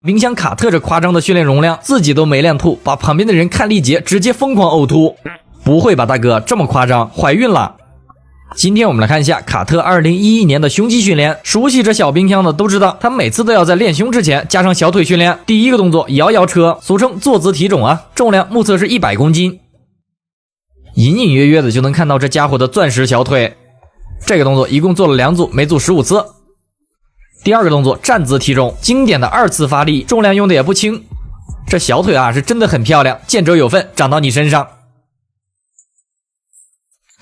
影响卡特这夸张的训练容量，自己都没练吐，把旁边的人看力竭，直接疯狂呕吐。不会吧，大哥，这么夸张？怀孕了？今天我们来看一下卡特2011年的胸肌训练。熟悉这小冰箱的都知道，他每次都要在练胸之前加上小腿训练。第一个动作摇摇车，俗称坐姿体踵啊，重量目测是100公斤。隐隐约约的就能看到这家伙的钻石小腿。这个动作一共做了2组，每组15次。第二个动作站姿体踵，经典的2次发力，重量用的也不轻。这小腿啊是真的很漂亮，见者有份，长到你身上。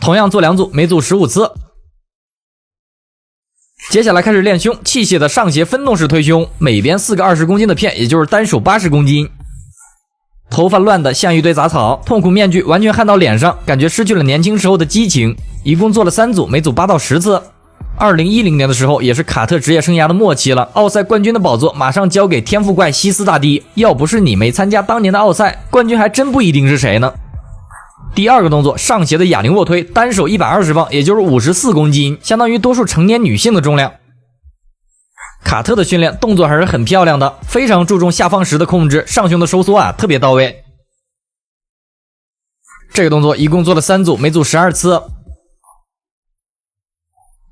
同样做2组，每组15次。接下来开始练胸，器械的上斜分动式推胸，每边4个20公斤的片，也就是单手80公斤。头发乱的像一堆杂草，痛苦面具完全焊到脸上，感觉失去了年轻时候的激情。一共做了3组，每组8到10次。2010年的时候，也是卡特职业生涯的末期了，奥赛冠军的宝座马上交给天赋怪西斯大帝。要不是你没参加当年的奥赛，冠军还真不一定是谁呢。第二个动作上斜的哑铃卧推，单手120磅，也就是54公斤，相当于多数成年女性的重量。卡特的训练动作还是很漂亮的，非常注重下放时的控制，上胸的收缩啊特别到位。这个动作一共做了3组，每组12次。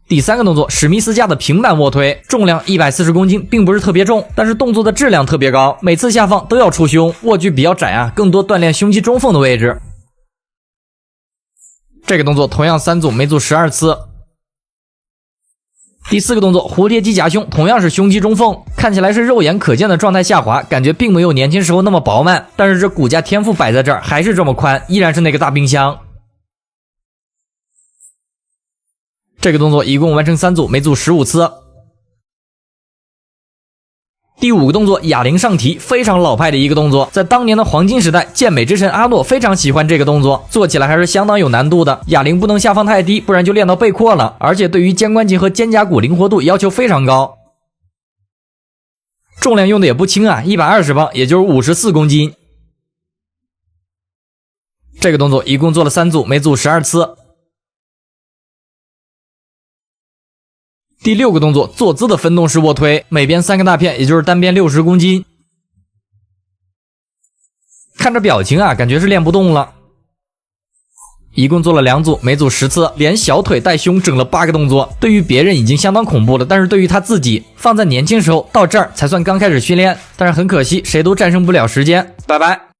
第三个动作史密斯架的平板卧推，重量140公斤，并不是特别重，但是动作的质量特别高，每次下放都要出胸，握距比较窄啊，更多锻炼胸肌中缝的位置。这个动作同样3组，每组12次。第四个动作蝴蝶肌夹胸，同样是胸肌中缝，看起来是肉眼可见的状态下滑，感觉并没有年轻时候那么饱满，但是这骨架天赋摆在这儿，还是这么宽，依然是那个大冰箱。这个动作一共完成3组，每组15次。第5个动作哑铃上提，非常老派的一个动作，在当年的黄金时代，健美之神阿诺非常喜欢这个动作，做起来还是相当有难度的，哑铃不能下放太低，不然就练到背阔了，而且对于肩关节和肩胛骨灵活度要求非常高。重量用的也不轻啊，120磅，也就是54公斤。这个动作一共做了3组，每组12次。第6个动作坐姿的分动式卧推，每边3个大片，也就是单边60公斤。看着表情啊，感觉是练不动了。一共做了2组，每组10次，连小腿带胸整了8个动作，对于别人已经相当恐怖了，但是对于他自己，放在年轻时候到这儿才算刚开始训练，但是很可惜，谁都战胜不了时间。拜拜。